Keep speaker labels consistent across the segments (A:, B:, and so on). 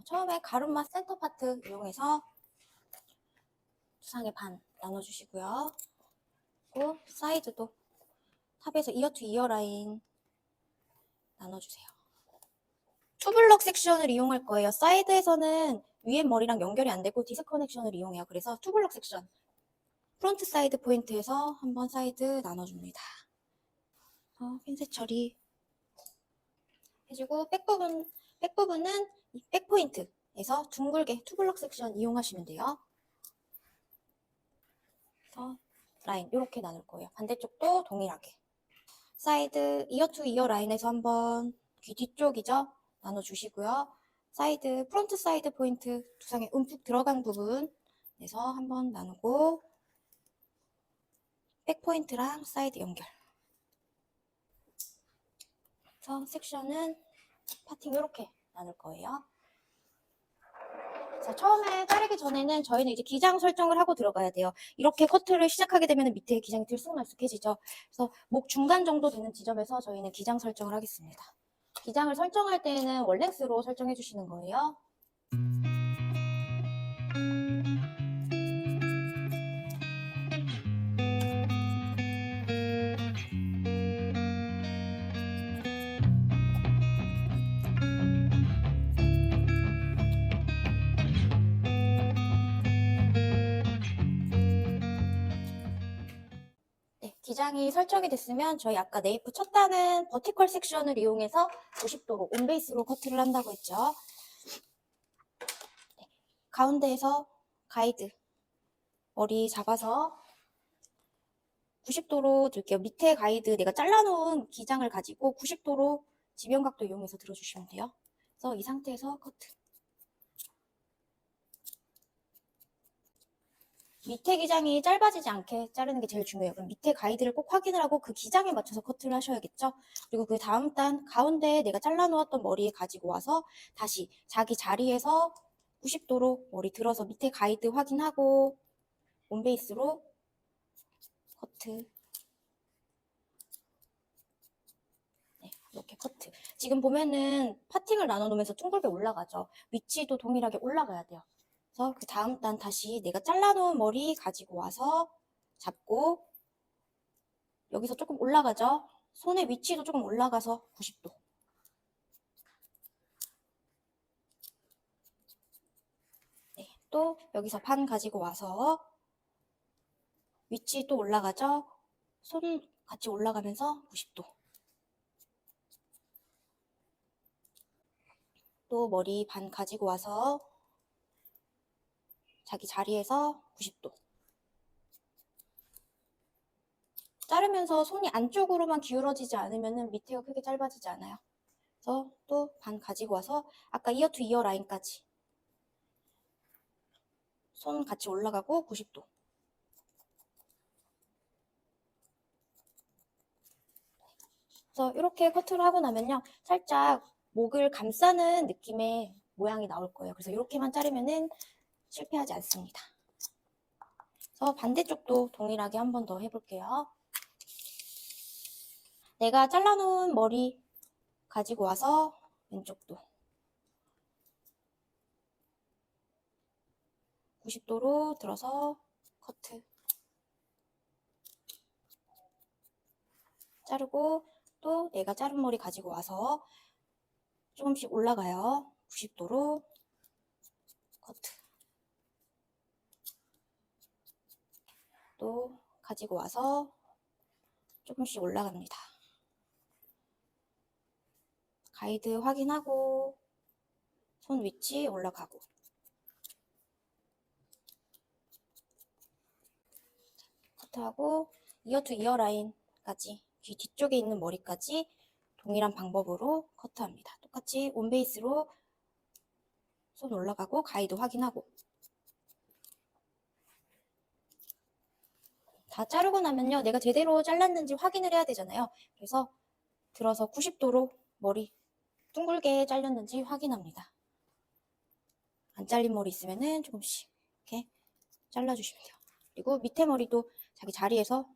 A: 처음에 가르마 센터 파트 이용해서 두상의 반 나눠주시고요. 그리고 사이드도 탑에서 이어 투 이어 라인 나눠주세요. 투블럭 섹션을 이용할 거예요. 사이드에서는 위에 머리랑 연결이 안 되고 디스커넥션을 이용해요. 그래서 투블럭 섹션. 프론트 사이드 포인트에서 한번 사이드 나눠줍니다. 핀셋 처리 해주고 백부분은 이 백포인트에서 둥글게 투블럭 섹션 이용하시면 돼요. 그래서 라인 이렇게 나눌 거예요. 반대쪽도 동일하게. 사이드 이어 투 이어 라인에서 한번 귀 뒤쪽이죠? 나눠주시고요. 사이드 프론트 사이드 포인트 두상에 움푹 들어간 부분에서 한번 나누고 백 포인트랑 사이드 연결. 그래서 섹션은 파팅 이렇게 나눌 거예요. 자, 처음에 자르기 전에는 저희는 이제 기장 설정을 하고 들어가야 돼요. 이렇게 커트를 시작하게 되면 밑에 기장이 들쑥날쑥해지죠. 그래서 목 중간 정도 되는 지점에서 저희는 기장 설정을 하겠습니다. 기장을 설정할 때에는 월렉스로 설정해 주시는 거예요. 네, 기장이 설정이 됐으면 저희 아까 네이프 쳤다는 버티컬 섹션을 이용해서 90도로 온베이스로 커트를 한다고 했죠. 네, 가운데에서 가이드 머리 잡아서 90도로 들게요. 밑에 가이드 내가 잘라놓은 기장을 가지고 90도로 지변각도 이용해서 들어주시면 돼요. 그래서 이 상태에서 커트. 밑에 기장이 짧아지지 않게 자르는 게 제일 중요해요. 그럼 밑에 가이드를 꼭 확인을 하고 그 기장에 맞춰서 커트를 하셔야겠죠. 그리고 그 다음 단 가운데에 내가 잘라놓았던 머리에 가지고 와서 다시 자기 자리에서 90도로 머리 들어서 밑에 가이드 확인하고 온베이스로 커트. 네, 이렇게 커트. 지금 보면은 파팅을 나눠놓으면서 둥글게 올라가죠. 위치도 동일하게 올라가야 돼요. 그래서 그 다음 단 다시 내가 잘라놓은 머리 가지고 와서 잡고 여기서 조금 올라가죠. 손의 위치도 조금 올라가서 90도. 네, 또 여기서 반 가지고 와서 위치 또 올라가죠. 손 같이 올라가면서 90도. 또 머리 반 가지고 와서 자기 자리에서 90도. 자르면서 손이 안쪽으로만 기울어지지 않으면 밑에가 크게 짧아지지 않아요. 그래서 또 반 가지고 와서 아까 이어 투 이어 라인까지 손 같이 올라가고 90도. 그래서 이렇게 커트를 하고 나면요. 살짝 목을 감싸는 느낌의 모양이 나올 거예요. 그래서 이렇게만 자르면은 실패하지 않습니다. 그래서 반대쪽도 동일하게 한 번 더 해볼게요. 내가 잘라놓은 머리 가지고 와서 왼쪽도 90도로 들어서 커트. 자르고 또 내가 자른 머리 가지고 와서 조금씩 올라가요. 90도로 커트. 또 가지고 와서 조금씩 올라갑니다. 가이드 확인하고 손 위치 올라가고. 커트하고 이어 투 이어 라인까지 귀 뒤쪽에 있는 머리까지 동일한 방법으로 커트합니다. 똑같이 온베이스로 손 올라가고 가이드 확인하고. 다 자르고 나면요. 내가 제대로 잘랐는지 확인을 해야 되잖아요. 그래서 들어서 90도로 머리 둥글게 잘렸는지 확인합니다. 안 잘린 머리 있으면은 조금씩 이렇게 잘라주시면 돼요. 그리고 밑에 머리도 자기 자리에서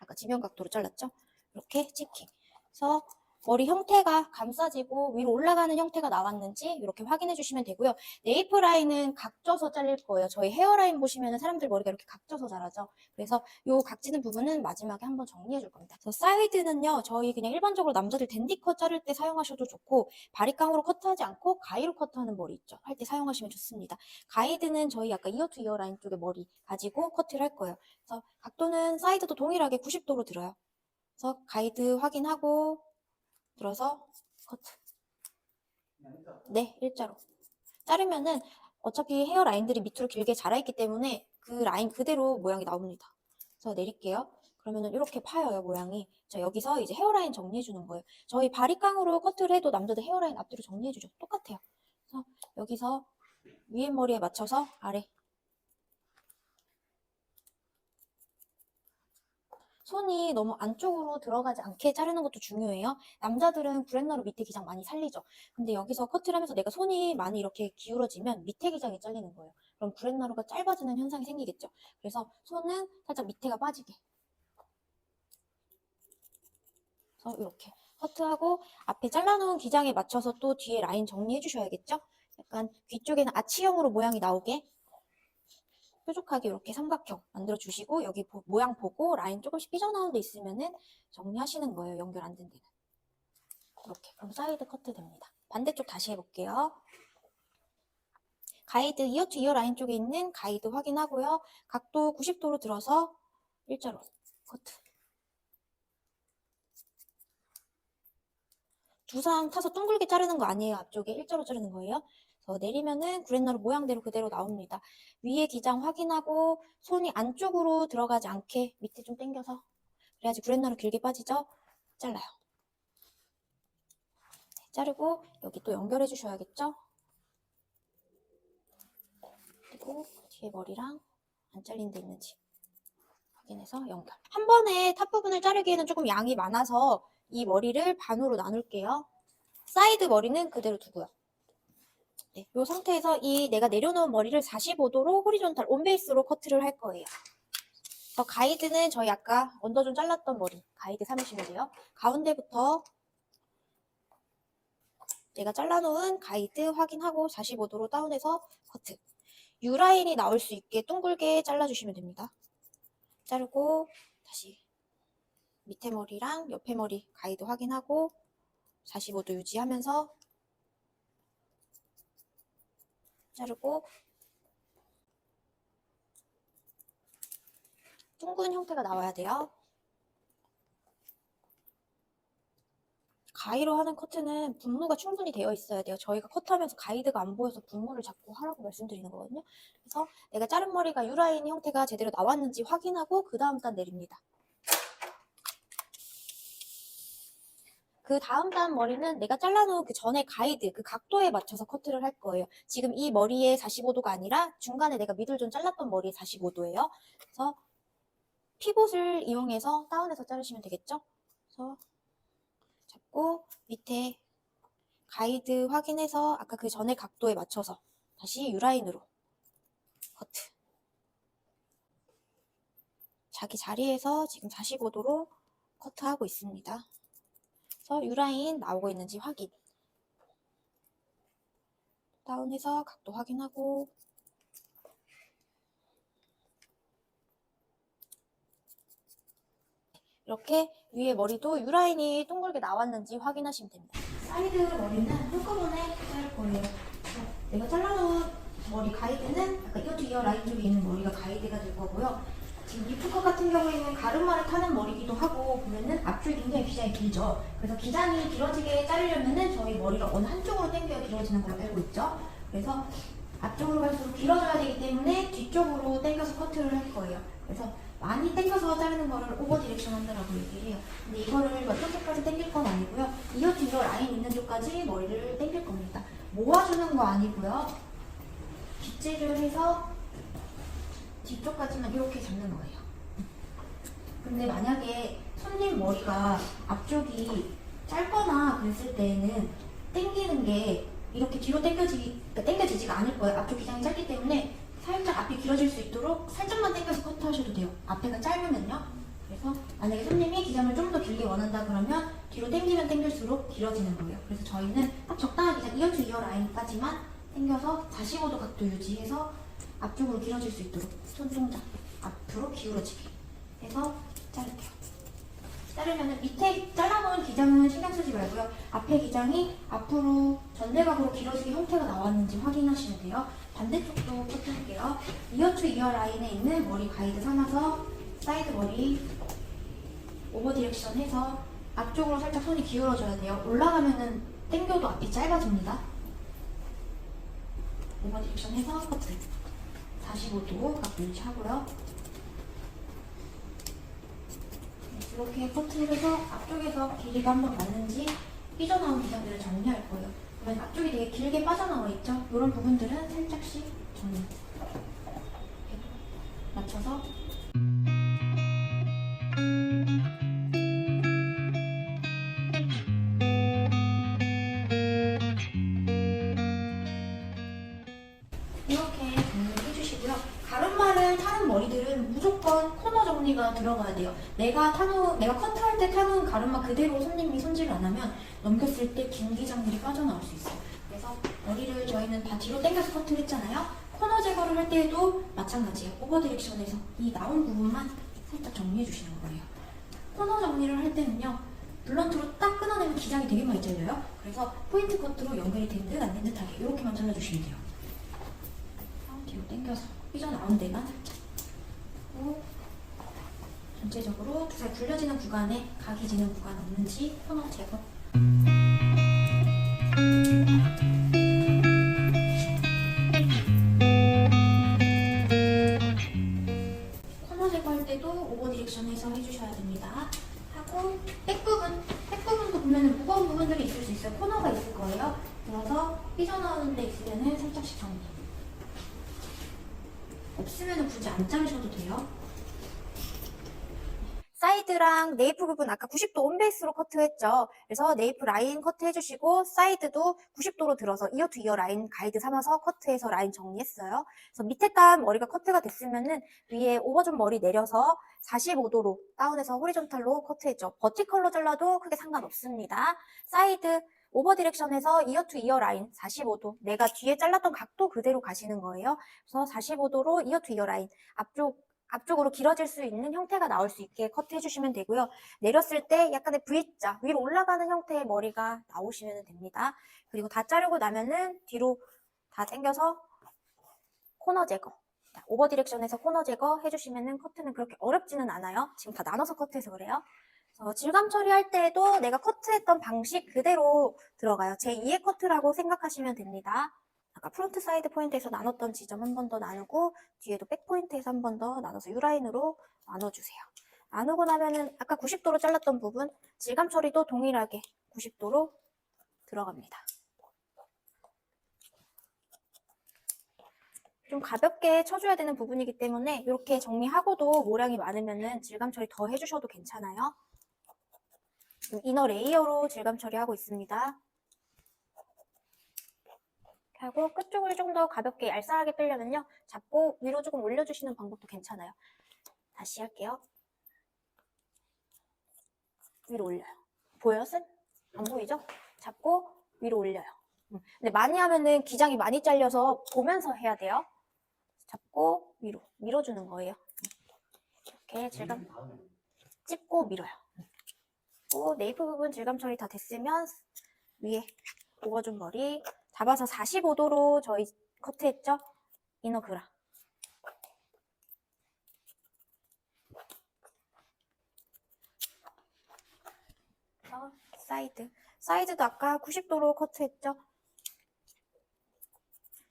A: 아까 지면 각도로 잘랐죠? 이렇게 체킹. 그래서 머리 형태가 감싸지고 위로 올라가는 형태가 나왔는지 이렇게 확인해 주시면 되고요. 네이프 라인은 각져서 잘릴 거예요. 저희 헤어라인 보시면 사람들 머리가 이렇게 각져서 자라죠. 그래서 이 각지는 부분은 마지막에 한번 정리해 줄 겁니다. 그래서 사이드는요, 저희 그냥 일반적으로 남자들 댄디컷 자를 때 사용하셔도 좋고, 바리깡으로 커트하지 않고 가위로 커트하는 머리 있죠. 할 때 사용하시면 좋습니다. 가이드는 저희 아까 이어 투 이어 라인 쪽에 머리 가지고 커트를 할 거예요. 그래서 각도는 사이드도 동일하게 90도로 들어요. 그래서 가이드 확인하고 들어서 커트. 네, 일자로. 자르면은 어차피 헤어 라인들이 밑으로 길게 자라있기 때문에 그 라인 그대로 모양이 나옵니다. 그래서 내릴게요. 그러면은 이렇게 파여요, 모양이. 자, 여기서 이제 헤어라인 정리해주는 거예요. 저희 바리깡으로 커트를 해도 남자들 헤어라인 앞뒤로 정리해주죠. 똑같아요. 그래서 여기서 위에 머리에 맞춰서 아래. 손이 너무 안쪽으로 들어가지 않게 자르는 것도 중요해요. 남자들은 구렛나루 밑에 기장 많이 살리죠. 근데 여기서 커트를 하면서 내가 손이 많이 이렇게 기울어지면 밑에 기장이 잘리는 거예요. 그럼 구렛나루가 짧아지는 현상이 생기겠죠. 그래서 손은 살짝 밑에가 빠지게. 그래서 이렇게 커트하고 앞에 잘라놓은 기장에 맞춰서 또 뒤에 라인 정리해 주셔야겠죠. 약간 귀 쪽에는 아치형으로 모양이 나오게 뾰족하게 이렇게 삼각형 만들어 주시고 여기 모양 보고 라인 조금씩 삐져나온 데 있으면은 정리하시는 거예요. 연결 안 된 데는. 이렇게. 그럼 사이드 커트 됩니다. 반대쪽 다시 해볼게요. 가이드 이어 투 이어 라인 쪽에 있는 가이드 확인하고요. 각도 90도로 들어서 일자로 커트. 두상 타서 둥글게 자르는 거 아니에요. 앞쪽에 일자로 자르는 거예요. 그래서 내리면은 구렛나루 모양대로 그대로 나옵니다. 위에 기장 확인하고 손이 안쪽으로 들어가지 않게 밑에 좀 당겨서 그래야지 구렛나루 길게 빠지죠. 잘라요. 네, 자르고 여기 또 연결해 주셔야겠죠. 그리고 뒤에 머리랑 안 잘린 데 있는지 확인해서 연결. 한 번에 탑 부분을 자르기에는 조금 양이 많아서 이 머리를 반으로 나눌게요. 사이드 머리는 그대로 두고요. 네, 이 상태에서 이 내가 내려놓은 머리를 45도로 호리존탈 온베이스로 커트를 할 거예요. 가이드는 저희 아까 언더존 잘랐던 머리 가이드 삼으시면 돼요. 가운데부터 내가 잘라놓은 가이드 확인하고 45도로 다운해서 커트. U라인이 나올 수 있게 둥글게 잘라주시면 됩니다. 자르고 다시 밑에 머리랑 옆에 머리 가이드 확인하고 45도 유지하면서 자르고 둥근 형태가 나와야 돼요. 가위로 하는 커트는 분무가 충분히 되어 있어야 돼요. 저희가 커트하면서 가이드가 안 보여서 분무를 자꾸 하라고 말씀드리는 거거든요. 그래서 내가 자른 머리가 U라인 형태가 제대로 나왔는지 확인하고 그 다음 단 내립니다. 그 다음 단 머리는 내가 잘라놓은 그 전에 가이드, 그 각도에 맞춰서 커트를 할 거예요. 지금 이 머리의 45도가 아니라 중간에 내가 미들존 잘랐던 머리의 45도예요. 그래서 피봇을 이용해서 다운해서 자르시면 되겠죠? 그래서 잡고 밑에 가이드 확인해서 아까 그 전에 각도에 맞춰서 다시 U라인으로 커트. 자기 자리에서 지금 45도로 커트하고 있습니다. 그래서 U라인 나오고 있는지 확인. 다운해서 각도 확인하고 이렇게 위에 머리도 U라인이 동글게 나왔는지 확인하시면 됩니다. 사이드 머리는 한꺼번에 자를 거예요. 내가 잘라놓은 머리 가이드는 약간 이어 투 이어 라인 쪽에 있는 머리가 가이드가 될 거고요. 지금 리프컷 같은 경우에는 가르마를 타는 머리기도 하고 보면은 앞쪽이 굉장히 기장이 길죠. 그래서 기장이 길어지게 자르려면은 저희 머리가 어느 한쪽으로 당겨야 길어지는 걸로 알고 있죠. 그래서 앞쪽으로 갈수록 길어져야 되기 때문에 뒤쪽으로 당겨서 커트를 할 거예요. 그래서 많이 당겨서 자르는 거를 오버 디렉션 한다라고 얘기를 해요. 근데 이거를 완전 쪽까지 당길 건 아니고요. 이어 투 이어 라인 있는 쪽까지 머리를 당길 겁니다. 모아주는 거 아니고요. 빗질을 해서 뒤쪽까지만 이렇게 잡는 거예요. 근데 만약에 손님 머리가 앞쪽이 짧거나 그랬을 때는 당기는 게 이렇게 뒤로 당겨지지가 않을 거예요. 앞쪽 기장이 짧기 때문에 살짝 앞이 길어질 수 있도록 살짝만 당겨서 커트하셔도 돼요. 앞에가 짧으면요. 그래서 만약에 손님이 기장을 좀 더 길게 원한다 그러면 뒤로 당기면 당길수록 길어지는 거예요. 그래서 저희는 딱 적당한 기장 이어 투 이어 라인까지만 당겨서 45도 각도 유지해서 앞쪽으로 길어질 수 있도록 손 동작 앞으로 기울어지게 해서 자를게요. 자르면은 밑에 잘라놓은 기장은 신경 쓰지 말고요. 앞에 기장이 앞으로 전대각으로 길어지게 형태가 나왔는지 확인하시면 돼요. 반대쪽도 cut 할게요. 이어 투 이어 라인에 있는 머리 가이드 삼아서 사이드 머리 오버 디렉션 해서 앞쪽으로 살짝 손이 기울어져야 돼요. 올라가면은 당겨도 앞이 짧아집니다. 오버 디렉션 해서 커트 45도 각도 유지하고요. 이렇게 커트를 해서 앞쪽에서 길이가 한번 맞는지 삐져나온 기장들을 정리할 거예요. 그러면 앞쪽이 되게 길게 빠져나와 있죠? 이런 부분들은 살짝씩 정리 맞춰서 이렇게 정리를 해주시고요. 가르마를 타는 머리들은 무조건 코너 정리가 들어가야 돼요. 내가 커트할 때 타는 가르마 그대로 손님이 손질을 안 하면 넘겼을 때 긴 기장들이 빠져나올 수 있어요. 그래서 머리를 저희는 다 뒤로 당겨서 커트를 했잖아요. 코너 제거를 할 때에도 마찬가지예요. 오버 디렉션에서 이 나온 부분만 살짝 정리해 주시는 거예요. 코너 정리를 할 때는요. 블런트로 딱 끊어내면 기장이 되게 많이 잘려요. 그래서 포인트 커트로 연결이 된 듯 안 된 듯하게 이렇게만 잘라주시면 돼요. 뒤로 당겨서 삐져나온 데만 그리고 전체적으로 두살 굴려지는 구간에 각이 지는 구간 없는지 코너 제거. 코너 제거할 때도 오버 디렉션에서 해주셔야 됩니다. 하고 백부분도 보면 무거운 부분들이 있을 수 있어요. 코너가 있을 거예요. 그래서 삐져나오는 데 있으면 살짝씩 정리. 없으면 굳이 안 자르셔도 돼요. 사이드랑 네이프 부분 아까 90도 온베이스로 커트했죠. 그래서 네이프 라인 커트 해주시고 사이드도 90도로 들어서 이어 투 이어 라인 가이드 삼아서 커트해서 라인 정리했어요. 그래서 밑에 단 머리가 커트가 됐으면은 위에 오버존 머리 내려서 45도로 다운해서 호리존탈로 커트했죠. 버티컬로 잘라도 크게 상관없습니다. 사이드 오버 디렉션에서 이어 투 이어 라인 45도 내가 뒤에 잘랐던 각도 그대로 가시는 거예요. 그래서 45도로 이어 투 이어 라인 앞쪽으로 길어질 수 있는 형태가 나올 수 있게 커트해 주시면 되고요. 내렸을 때 약간의 V자, 위로 올라가는 형태의 머리가 나오시면 됩니다. 그리고 다 자르고 나면은 뒤로 다 당겨서 코너 제거. 오버 디렉션에서 코너 제거 해주시면은 커트는 그렇게 어렵지는 않아요. 지금 다 나눠서 커트해서 그래요. 질감 처리할 때에도 내가 커트했던 방식 그대로 들어가요. 제2의 커트라고 생각하시면 됩니다. 아까 프론트 사이드 포인트에서 나눴던 지점 한 번 더 나누고 뒤에도 백 포인트에서 한 번 더 나눠서 U라인으로 나눠주세요. 나누고 나면은 아까 90도로 잘랐던 부분 질감 처리도 동일하게 90도로 들어갑니다. 좀 가볍게 쳐줘야 되는 부분이기 때문에 이렇게 정리하고도 모량이 많으면은 질감 처리 더 해주셔도 괜찮아요. 이너 레이어로 질감 처리하고 있습니다. 하고 끝쪽을 좀 더 가볍게 얄쌍하게 빼려면요. 잡고 위로 조금 올려주시는 방법도 괜찮아요. 다시 할게요. 위로 올려요. 보여요, 쌤? 안 보이죠? 잡고 위로 올려요. 근데 많이 하면은 기장이 많이 잘려서 보면서 해야 돼요. 잡고 위로 밀어주는 거예요. 이렇게 질감 찝고 밀어요. 네이프 부분 질감 처리 다 됐으면 위에 오버존 머리 잡아서 45도로 저희 커트했죠? 이너 그라. 사이드도 아까 90도로 커트했죠?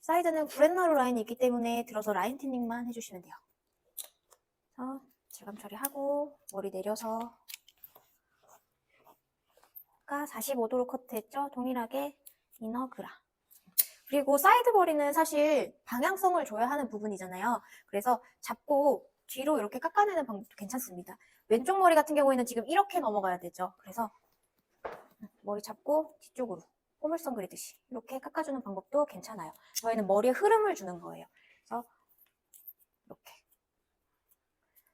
A: 사이드는 구렛나루 라인이 있기 때문에 들어서 라인 틴닝만 해주시면 돼요. 질감 처리하고 머리 내려서 아까 45도로 커트했죠? 동일하게 이너 그라. 그리고 사이드 머리는 사실 방향성을 줘야 하는 부분이잖아요. 그래서 잡고 뒤로 이렇게 깎아내는 방법도 괜찮습니다. 왼쪽 머리 같은 경우에는 지금 이렇게 넘어가야 되죠. 그래서 머리 잡고 뒤쪽으로 꼬물선 그리듯이 이렇게 깎아주는 방법도 괜찮아요. 저희는 머리에 흐름을 주는 거예요. 그래서 이렇게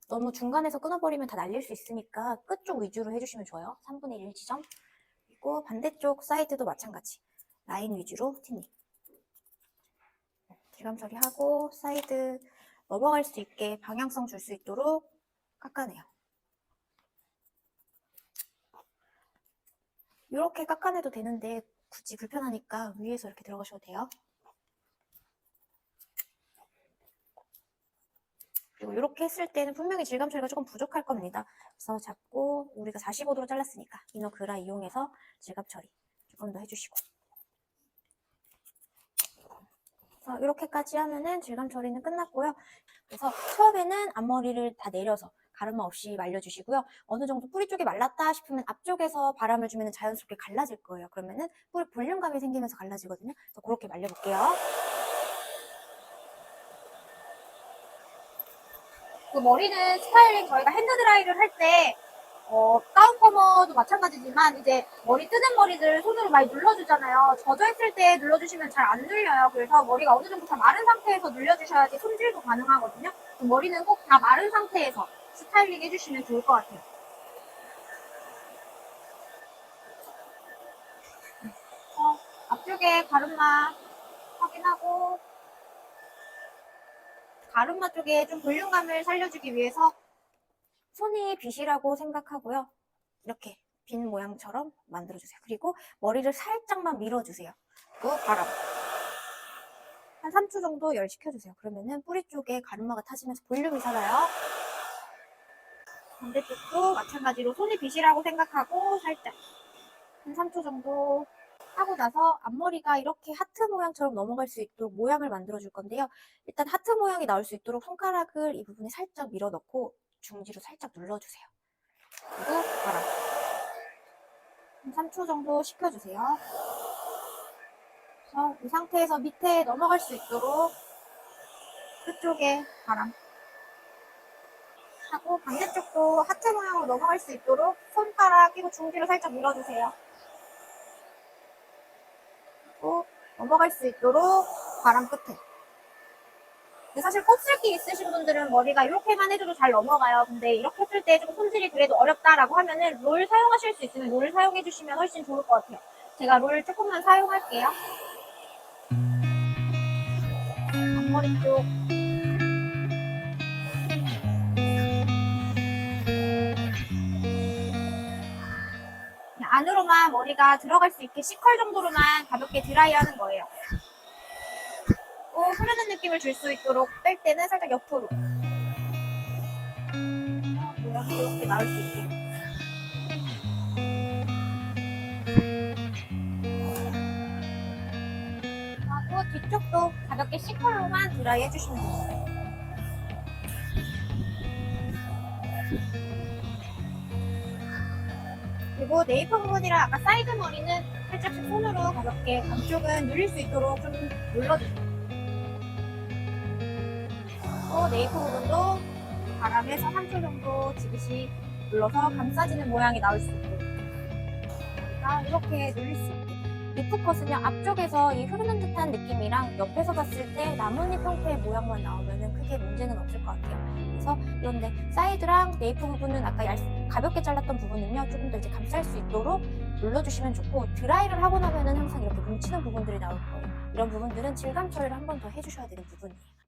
A: 너무 중간에서 끊어버리면 다 날릴 수 있으니까 끝쪽 위주로 해주시면 좋아요. 3분의 1 지점. 그리고 반대쪽 사이드도 마찬가지. 라인 위주로 틴닝. 질감 처리하고 사이드 넘어갈 수 있게 방향성 줄 수 있도록 깎아내요. 이렇게 깎아내도 되는데 굳이 불편하니까 위에서 이렇게 들어가셔도 돼요. 그리고 이렇게 했을 때는 분명히 질감 처리가 조금 부족할 겁니다. 그래서 잡고 우리가 45도로 잘랐으니까 이너 그라 이용해서 질감 처리 조금 더 해주시고. 그래서 이렇게까지 하면은 질감 처리는 끝났고요. 그래서 처음에는 앞머리를 다 내려서 가르마 없이 말려주시고요. 어느 정도 뿌리 쪽이 말랐다 싶으면 앞쪽에서 바람을 주면 자연스럽게 갈라질 거예요. 그러면은 뿌리 볼륨감이 생기면서 갈라지거든요. 그래서 그렇게 말려볼게요.
B: 그 머리는 스타일링 저희가 핸드드라이를 할 때 다운 커머도 마찬가지지만 이제 머리 뜨는 머리들 손으로 많이 눌러주잖아요. 젖어있을 때 눌러주시면 잘 안 눌려요. 그래서 머리가 어느 정도 다 마른 상태에서 눌려주셔야지 손질도 가능하거든요. 머리는 꼭 다 마른 상태에서 스타일링 해주시면 좋을 것 같아요. 앞쪽에 가르마 확인하고 가르마 쪽에 좀 볼륨감을 살려주기 위해서
A: 손이 빗이라고 생각하고요. 이렇게 빗 모양처럼 만들어주세요. 그리고 머리를 살짝만 밀어주세요. 그리고 바람. 한 3초 정도 열시켜주세요. 그러면은 뿌리 쪽에 가르마가 타지면서 볼륨이 살아요.
B: 반대쪽도 마찬가지로 손이 빗이라고 생각하고 살짝 한 3초 정도
A: 하고 나서 앞머리가 이렇게 하트 모양처럼 넘어갈 수 있도록 모양을 만들어 줄 건데요. 일단 하트 모양이 나올 수 있도록 손가락을 이 부분에 살짝 밀어 넣고 중지로 살짝 눌러주세요. 그리고 바람. 한 3초 정도 식혀주세요. 그래서 이 상태에서 밑에 넘어갈 수 있도록 끝쪽에 바람.
B: 하고 반대쪽도 하트 모양으로 넘어갈 수 있도록 손가락 끼고 중지로 살짝 밀어주세요.
A: 그리고 넘어갈 수 있도록 바람 끝에.
B: 근데 사실 곱슬기 있으신 분들은 머리가 이렇게만 해줘도 잘 넘어가요. 근데 이렇게 했을 때 좀 손질이 그래도 어렵다라고 하면은 롤 사용하실 수 있으면 롤 사용해주시면 훨씬 좋을 것 같아요. 제가 롤 조금만 사용할게요. 앞머리 쪽 그냥 안으로만 머리가 들어갈 수 있게 C컬 정도로만 가볍게 드라이하는 거예요. 흐르는 느낌을 줄 수 있도록 뺄 때는 살짝 옆으로 모양이 이렇게 나올 수 있게 하고 뒤쪽도 가볍게 C컬로만 드라이 해주시면 돼요. 그리고 네이프 부분이랑 아까 사이드 머리는 살짝씩 손으로 가볍게 감쪽은 눌릴 수 있도록 좀 눌러주세요. 네이프 부분도 바람에서 3초 정도 지그시 눌러서 감싸지는 모양이 나올 수 있고 그러니까 이렇게 눌릴 수 있게 리프컷은요 앞쪽에서 이 흐르는 듯한 느낌이랑 옆에서 봤을 때 나뭇잎 형태의 모양만 나오면 크게 문제는 없을 것 같아요. 그래서 그런데 사이드랑 네이프 부분은 아까 가볍게 잘랐던 부분은요 조금 더 이제 감쌀 수 있도록 눌러주시면 좋고 드라이를 하고 나면은 항상 이렇게 뭉치는 부분들이 나올 거예요. 이런 부분들은 질감 처리를 한 번 더 해주셔야 되는 부분이에요.